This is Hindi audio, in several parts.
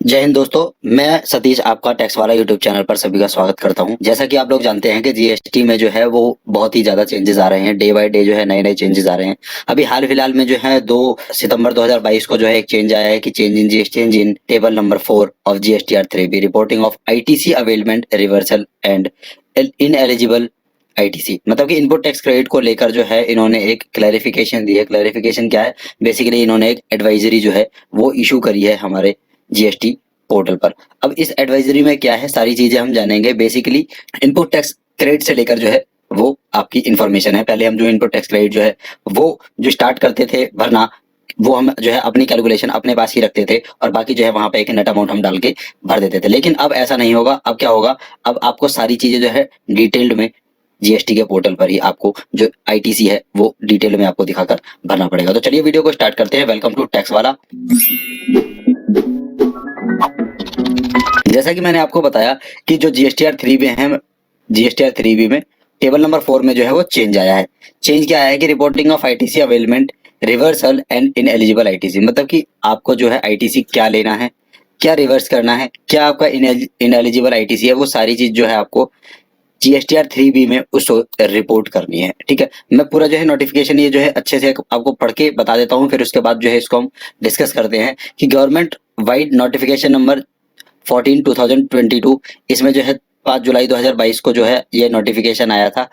जय हिंद दोस्तों। मैं सतीश आपका टैक्स वाला यूट्यूब चैनल पर सभी का स्वागत करता हूं। जैसा कि आप लोग जानते हैं कि जीएसटी में जो है वो बहुत ही ज्यादा चेंजेस आ रहे हैं। डे बाय डे जो है नए नए चेंजेस आ रहे हैं। अभी हाल फिलहाल में जो है 2 सितंबर 2022 को जो है एक चेंज आया है कि change in table number 4 of GSTR 3B reporting of ITC availment reversal and in eligible ITC. मतलब कि इनपुट टैक्स क्रेडिट को लेकर जो है इन्होंने एक क्लैरिफिकेशन दी है। क्लैरिफिकेशन क्या है? बेसिकली इन्होंने एक एडवाइजरी जो है वो इशू करी है हमारे जीएसटी पोर्टल पर। अब इस एडवाइजरी में क्या है सारी चीजें हम जानेंगे। बेसिकली इनपुट टैक्स क्रेडिट से लेकर जो है वो आपकी इंफॉर्मेशन है। पहले हम जो इनपुट टैक्स क्रेडिट जो है वो जो स्टार्ट करते थे भरना, वो हम जो है अपनी कैलकुलेशन अपने पास ही रखते थे और बाकी जो है वहां पे एक नेट अमाउंट हम डाल के भर देते थे। लेकिन अब ऐसा नहीं होगा। अब क्या होगा? अब आपको सारी चीजें जो है डिटेल्ड में जीएसटी के पोर्टल पर ही आपको जो आईटीसी है वो डिटेल में आपको दिखाकर भरना पड़ेगा। तो चलिए वीडियो को स्टार्ट करते हैं। वेलकम टू टैक्स वाला। जैसा कि मैंने आपको बताया कि जो जीएसटीआर 3B है, जीएसटीआर 3B में टेबल नंबर 4 में जो है वो चेंज आया है। चेंज क्या आया है कि reporting of ITC availment reversal and ineligible ITC. मतलब कि आपको जो है आईटीसी क्या लेना है, क्या रिवर्स करना है, क्या आपका इनएलिजिबल आईटीसी है, वो सारी चीज जो है आपको जीएसटीआर 3B में उसको रिपोर्ट करनी है। ठीक है, मैं पूरा जो है नोटिफिकेशन ये जो है अच्छे से आपको पढ़ के बता देता हूँ, फिर उसके बाद जो है इसको हम डिस्कस करते हैं कि गवर्नमेंट वाइड नोटिफिकेशन नंबर 14/2022 इसमें जो है 5 जुलाई 2022 को जो है ये नोटिफिकेशन आया था।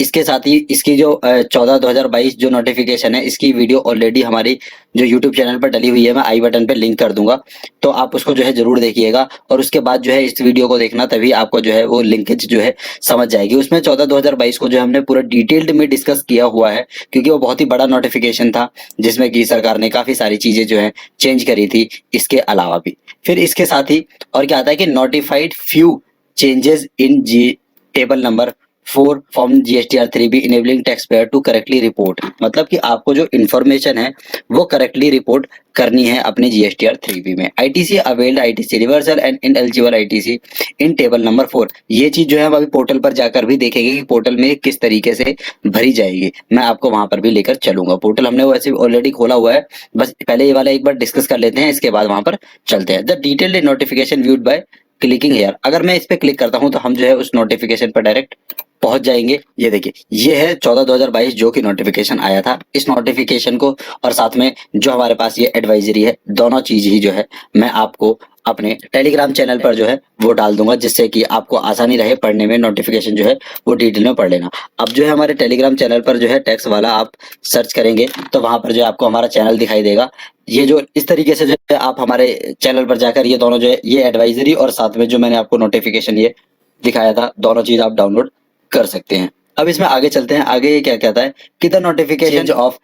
इसके साथ ही इसकी जो 14/2022 जो नोटिफिकेशन है इसकी वीडियो ऑलरेडी हमारी जो यूट्यूब चैनल पर डली हुई है, मैं आई बटन पे लिंक कर दूंगा, तो आप उसको जो है जरूर देखिएगा और उसके बाद जो है इस वीडियो को देखना, तभी आपको जो है वो लिंकेज जो है समझ जाएगी। उसमें 14/2022 को जो हमने पूरा डिटेल्ड में डिस्कस किया हुआ है, क्योंकि वो बहुत ही बड़ा नोटिफिकेशन था जिसमें कि सरकार ने काफी सारी चीजें जो है चेंज करी थी इसके अलावा भी। फिर इसके साथ ही और क्या आता है कि notified few changes in the table number 4 from GSTR 3B enabling tax payer to correctly report. मतलब कि आपको जो इन्फॉर्मेशन है वो करेक्टली रिपोर्ट करनी है अपने जीएसटीआर 3B में। ITC availed ITC reversal and ineligible ITC in table number 4। ये चीज जो है हम अभी पोर्टल पर जाकर भी देखेंगे कि पोर्टल में किस तरीके से भरी जाएगी। मैं आपको वहां पर भी लेकर चलूंगा। पोर्टल हमने वैसे ऑलरेडी खोला हुआ है, बस पहले ये वाला एक बार डिस्कस कर लेते हैं, इसके बाद वहां पर चलते हैं। The detailed notification viewed by clicking here. अगर मैं इस पे क्लिक करता हूं तो हम जो है उस नोटिफिकेशन पर डायरेक्ट पहुंच जाएंगे। ये देखिए, ये है 14/2022 जो कि नोटिफिकेशन आया था। इस नोटिफिकेशन को और साथ में जो हमारे पास ये एडवाइजरी है, दोनों चीज ही जो है मैं आपको अपने टेलीग्राम चैनल पर जो है वो डाल दूंगा, जिससे कि आपको आसानी रहे पढ़ने में। नोटिफिकेशन जो है वो डिटेल में पढ़ लेना। अब जो है हमारे टेलीग्राम चैनल पर जो है टैक्स वाला आप सर्च करेंगे तो वहां पर जो है आपको हमारा चैनल दिखाई देगा। ये जो इस तरीके से जो है आप हमारे चैनल पर जाकर ये दोनों जो है ये एडवाइजरी और साथ में जो मैंने आपको नोटिफिकेशन ये दिखाया था, दोनों चीज आप डाउनलोड कर सकते हैं। अब इसमें आगे चलते हैं। आगे ये क्या कहता है कि the notification of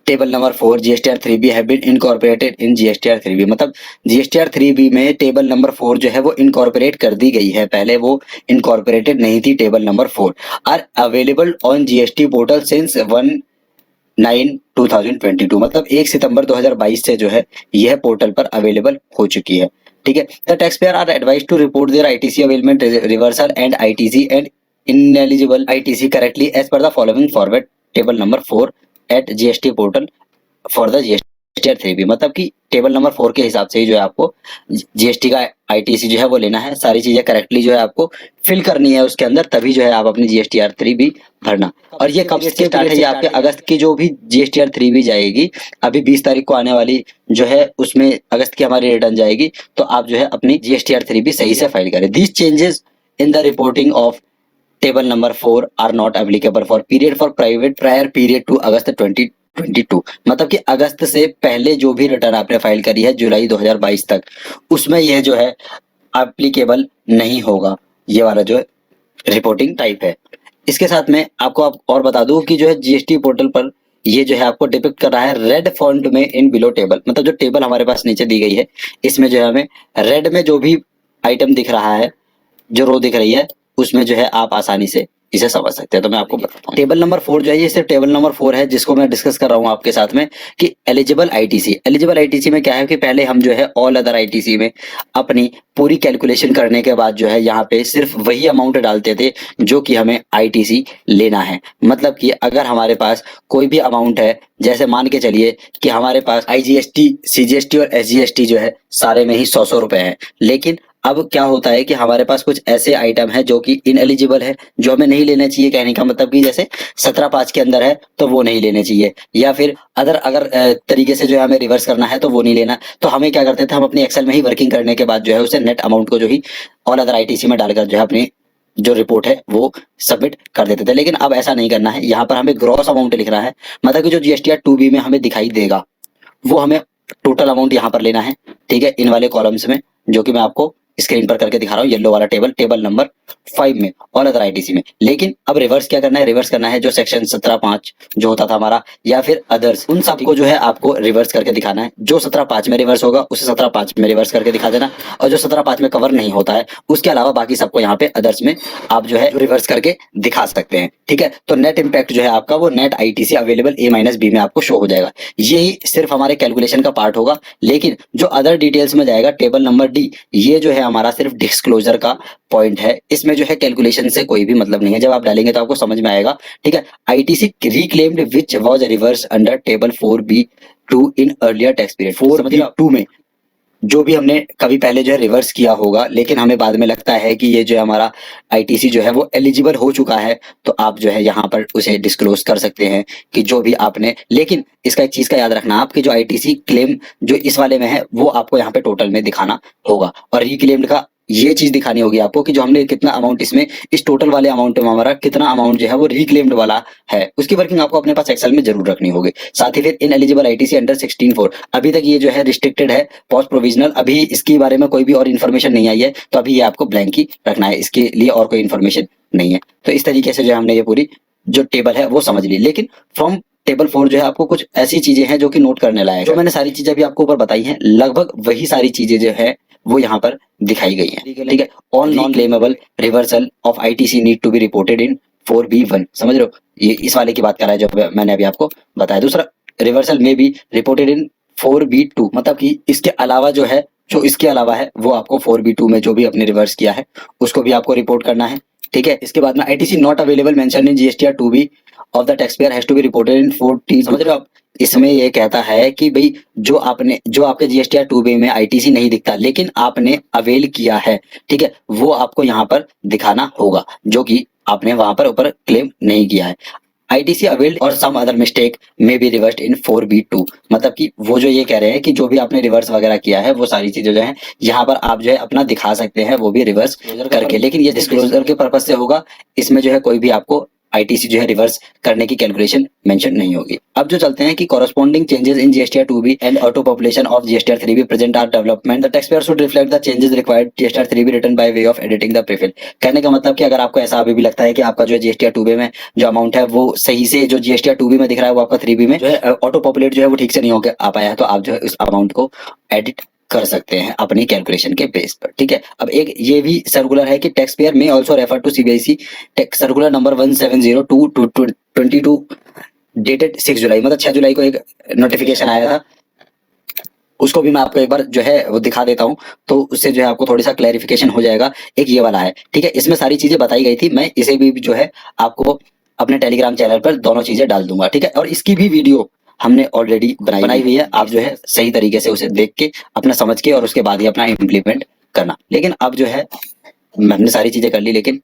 table number 4 GSTR 3B have been incorporated in GSTR 3B। मतलब जीएसटीआर 3B में टेबल नंबर 4 जो है वो इनकॉर्पोरेट कर दी गई है। पहले वो इनकॉर्पोरेटेड नहीं थी। Table number 4 are available on GST portal since 1/9/2022। मतलब 1 सितंबर 2022 से जो है यह पोर्टल पर अवेलेबल हो चुकी है। ठीक है, the tax payer are advised to report their ITC availment reversal and ITC and ineligible ITC correctly as per the following format table number 4 at GST portal for the GSTR 3B। मतलब कि टेबल नंबर 4 के हिसाब से ही जो है आपको जीएसटी का आईटीसी जो है वो लेना है। सारी चीजें करेक्टली जो है आपको फिल करनी है उसके अंदर, तभी जो है आप अपनी जीएसटीआर 3B भरना। और ये कब से स्टार्ट है? ये आपके अगस्त की जो भी जीएसटीआर 3B जाएगी, अभी 20 तारीख को आने वाली जो है उसमें अगस्त की हमारी रिटर्न जाएगी, तो आप जो है अपनी जीएसटीआर 3B सही से फाइल करें। These changes in the reporting of table number 4 are not applicable for period for private prior period to August 2022। मतलब कि अगस्त से पहले जो भी रिटर्न आपने फाइल करी है जुलाई 2022 तक, उसमें यह जो है एप्लीकेबल नहीं होगा। ये वाला जो रिपोर्टिंग टाइप है। इसके साथ में आपको और बता दूं कि जो है जीएसटी पोर्टल पर ये जो है आपको डिपिक्ट कर रहा है रेड फॉन्ट में इन बिलो टेबल। मतलब जो टेबल हमारे पास नीचे दी गई है इसमें जो है हमें रेड में जो भी आइटम दिख रहा है, जो रो दिख रही है, उसमें जो है आप आसानी से इसे समझ सकते हैं। तो मैं आपको बताता हूँ टेबल नंबर 4 जो है ये सिर्फ टेबल नंबर 4 है जिसको मैं डिस्कस कर रहा हूँ आपके साथ में कि एलिजिबल आईटीसी। एलिजिबल आईटीसी में क्या है कि पहले हम जो है ऑल अदर आईटीसी में अपनी पूरी कैलकुलेशन करने के बाद जो है यहाँ पे सिर्फ वही अमाउंट डालते थे जो कि हमें आईटीसी लेना है। मतलब कि अगर हमारे पास कोई भी अमाउंट है, जैसे मान के चलिए कि हमारे पास आईजीएसटी, सीजीएसटी और एसजीएसटी जो है सारे में ही 100 रुपए है, लेकिन अब क्या होता है कि हमारे पास कुछ ऐसे आइटम है जो कि इनएलिजिबल है, जो हमें नहीं लेना चाहिए। कहने का मतलब कि जैसे 17(5) के अंदर है तो वो नहीं लेने चाहिए, या फिर अगर तरीके से जो है हमें रिवर्स करना है तो वो नहीं लेना। तो हमें क्या करते थे, हम अपनी एक्सेल में ही वर्किंग करने के बाद जो है उसे नेट अमाउंट को जो ही ऑल अदर आईटीसी में डालकर जो है अपनी जो रिपोर्ट है वो सबमिट कर देते थे। लेकिन अब ऐसा नहीं करना है, यहाँ पर हमें ग्रॉस अमाउंट लिखना है। मतलब कि जो जीएसटीआर 2B में हमें दिखाई देगा वो हमें टोटल अमाउंट यहाँ पर लेना है, ठीक है, इन वाले कॉलम्स में, जो कि मैं आपको स्क्रीन पर करके दिखा रहा हूँ, येलो वाला टेबल, टेबल नंबर 5 में ऑल अदर आईटीसी में। लेकिन अब रिवर्स क्या करना है, रिवर्स करना है जो सेक्शन 17(5) जो होता था हमारा, या फिर अदर्स, उन सबको जो है आपको रिवर्स करके दिखाना है। जो 17(5) में रिवर्स होगा उसे 17(5) में रिवर्स करके दिखा देना, और जो 17(5) में कवर नहीं होता है उसके अलावा बाकी सबको यहाँ पे अदर्स में आप जो है रिवर्स करके दिखा सकते हैं, ठीक है। तो नेट इम्पैक्ट जो है आपका वो नेट आईटीसी अवेलेबल A-B में आपको शो हो जाएगा। यही सिर्फ हमारे कैलकुलेशन का पार्ट होगा। लेकिन जो अदर डिटेल्स में जाएगा, टेबल नंबर D, ये जो है हमारा सिर्फ डिस्क्लोजर का पॉइंट है। इसमें जो है कैलकुलेशन से कोई भी मतलब नहीं है, जब आप डालेंगे तो आपको समझ में आएगा, ठीक है। ITC reclaimed which was reverse under table 4B2 in earlier tax period. 4B2 में जो भी हमने कभी पहले जो है रिवर्स किया होगा, लेकिन हमें बाद में लगता है कि ये जो है हमारा आईटीसी जो है वो एलिजिबल हो चुका है, तो आप जो है यहाँ पर उसे डिस्क्लोज कर सकते हैं कि जो भी आपने। लेकिन इसका एक चीज का याद रखना, आपकी जो आईटीसी क्लेम जो इस वाले में है वो आपको यहाँ पे टोटल में दिखाना होगा, और रिक्लेम्ड का ये चीज दिखानी होगी आपको कि जो हमने कितना अमाउंट इसमें, इस टोटल वाले अमाउंट में हमारा कितना अमाउंट जो है वो रिक्लेम्ड वाला है। उसकी वर्किंग आपको अपने पास एक्सेल में जरूर रखनी होगी। साथ ही फिर इन एलिजिबल आईटीसी अंडर 16(4) अभी तक ये जो है रिस्ट्रिक्टेड है, पॉस्ट प्रोविजनल, अभी इसके बारे में कोई भी और इन्फॉर्मेशन नहीं आई है, तो अभी ये आपको ब्लैंक ही रखना है, इसके लिए और कोई इन्फॉर्मेशन नहीं है। तो इस तरीके से जो हमने ये पूरी जो टेबल है वो समझ ली। लेकिन फ्रॉम टेबल 4 जो है आपको कुछ ऐसी चीजें हैं जो कि नोट करने लायक है। जो मैंने सारी चीजें अभी आपको ऊपर बताई हैं, लगभग वही सारी चीजें जो है वो यहाँ पर दिखाई गई हैं, ठीक है। All non claimable reversal of ITC need to be reported in 4B1, समझ रहे हो, ये इस वाले की बात कर रहा है जो मैंने अभी आपको बताया। दूसरा, रिवर्सल में भी रिपोर्टेड इन 4B2, मतलब कि इसके अलावा जो है, जो इसके अलावा है वो आपको 4B2 में जो भी आपने रिवर्स किया है उसको भी आपको रिपोर्ट करना है, ठीक है। इसके बाद में ITC not available mention in GSTR 2B of the tax payer has to be reported in 4T, समझ रहे हो आप। इसमें ये कहता है कि भाई जो आपके जीएसटीआर 2B में आईटीसी नहीं दिखता लेकिन आपने अवेल किया है, ठीक है, वो आपको यहाँ पर दिखाना होगा, जो कि आपने वहां पर ऊपर क्लेम नहीं किया है। आईटीसी अवेल्ड और सम अदर मिस्टेक में बी रिवर्स्ड इन 4B2, मतलब कि वो जो ये कह रहे हैं कि जो भी आपने रिवर्स वगैरह किया है वो सारी चीजें जो है यहाँ पर आप जो है अपना दिखा सकते हैं, वो भी रिवर्स करके। लेकिन ये डिस्क्लोजर के पर्पज से होगा, इसमें जो है कोई भी आपको आईटीसी जो है रिवर्स करने की कैलकुलेशन मेंशन नहीं होगी। अब जो चलते हैं कि corresponding changes in GSTR 2B and auto population of GSTR 3B present are development the tax payer should reflect the changes required GSTR 3B return by way of editing the prefill. कहने का मतलब कि अगर आपको ऐसा अभी भी लगता है कि आपका जो जीएसटीआर 2B में जो अमाउंट है वो सही से जो जीएसटीआर 2B में दिख रहा है वो आपका 3B में जो है ऑटो पॉपुलेट जो है वो ठीक से नहीं होकर आ पाया है, तो आप जो है उस अमाउंट को एडिट कर सकते हैं अपनी कैलकुलेशन के बेस पर, ठीक है। अब एक ये भी सर्कुलर है कि tax payer may also refer to CBIC circular number 1702/22 dated 6 जुलाई, मतलब 6 जुलाई को एक नोटिफिकेशन आया था, उसको भी मैं आपको एक बार जो है वो दिखा देता हूं, तो उससे जो है आपको थोड़ी सा क्लैरिफिकेशन हो जाएगा। एक ये वाला है, ठीक है, इसमें सारी चीजें बताई गई थी, मैं इसे भी जो है आपको अपने टेलीग्राम चैनल पर दोनों चीजें डाल दूंगा, ठीक है। और इसकी भी वीडियो हमने ऑलरेडी बनाई हुई है, आप जो है सही तरीके से उसे देख के अपना समझ के और उसके बाद ही अपना इम्प्लीमेंट करना। लेकिन अब जो है हमने सारी चीजें कर ली, लेकिन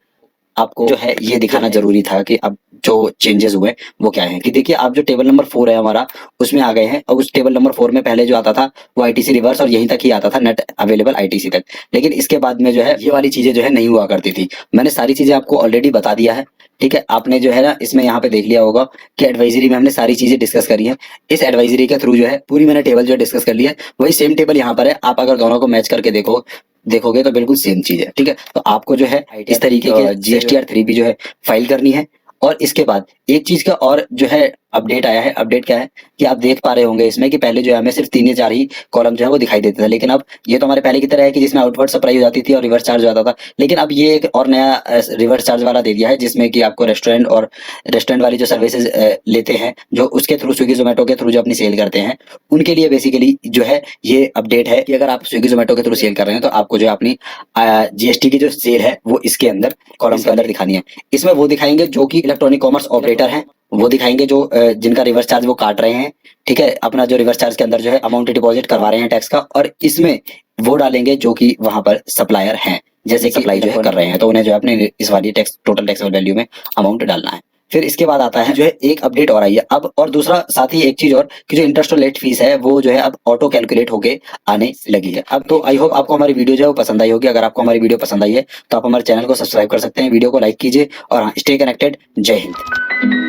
आपको जो है ये दिखाना जरूरी था कि अब जो चेंजेस हुए वो क्या है। कि देखिए आप जो टेबल नंबर 4 है हमारा उसमें आ गए हैं, और उस टेबल नंबर 4 में पहले जो आता था वो आईटीसी रिवर्स और यहीं तक ही आता था, नेट अवेलेबल आईटीसी तक। लेकिन इसके बाद में जो है ये वाली चीजें जो है नहीं हुआ करती थी। मैंने सारी चीजें आपको ऑलरेडी बता दिया है, ठीक है। आपने जो है ना इसमें यहाँ पे देख लिया होगा कि एडवाइजरी में हमने सारी चीजें डिस्कस करी है। इस एडवाइजरी के थ्रू जो है पूरी मैंने टेबल जो है डिस्कस कर लिया है, वही सेम टेबल यहाँ पर है। आप अगर दोनों को मैच करके देखोगे तो बिल्कुल सेम चीज है, ठीक है। तो आपको जो है इस तरीके के जीएसटीआर 3B जो है फाइल करनी है। और इसके बाद एक चीज का और जो है अपडेट आया है। अपडेट क्या है कि आप देख पा रहे होंगे इसमें कि पहले जो है हमें सिर्फ 3 या 4 ही कॉलम जो है वो दिखाई देता था, लेकिन अब ये तो हमारे पहले की तरह है कि जिसमें आउटवर्ड सप्लाई हो जाती थी और रिवर्स चार्ज हो जाता था, लेकिन अब ये एक और नया रिवर्स चार्ज वाला दे दिया है, जिसमें कि आपको रेस्टोरेंट और रेस्टोरेंट वाली जो सर्विसेज लेते हैं, जो उसके थ्रू स्विगी जोमेटो के थ्रू जो अपनी सेल करते हैं, उनके लिए बेसिकली जो है ये अपडेट है कि अगर आप स्विगी जोमेटो के थ्रू सेल कर रहे हैं तो आपको जो है अपनी जीएसटी की जो सेल है वो इसके अंदर कॉलम के अंदर दिखानी है। इसमें वो दिखाएंगे जो कि इलेक्ट्रॉनिक कॉमर्स ऑपरेटर हैं, वो दिखाएंगे जो जिनका रिवर्स चार्ज वो काट रहे हैं, ठीक है, अपना जो रिवर्स चार्ज के अंदर जो है अमाउंट डिपॉजिट करवा रहे हैं टैक्स का, और इसमें वो डालेंगे जो कि वहां पर सप्लायर हैं, जैसे कि सप्लाई जो है कर रहे हैं, तो उन्हें जो है अपने इस वाली टैक्स टोटल टैक्सेबल वैल्यू में अमाउंट डालना है। फिर इसके बाद आता है जो है एक अपडेट और आई है अब, और दूसरा साथ ही एक चीज और कि जो इंटरेस्ट और लेट फीस है वो जो है अब ऑटो कैलकुलेट होके आने लगी है अब। तो आई होप आपको हमारी वीडियो जो है वो पसंद आई होगी। अगर आपको हमारी वीडियो पसंद आई है तो आप हमारे चैनल को सब्सक्राइब कर सकते हैं, वीडियो को लाइक कीजिए और हाँ, स्टे कनेक्टेड। जय हिंद।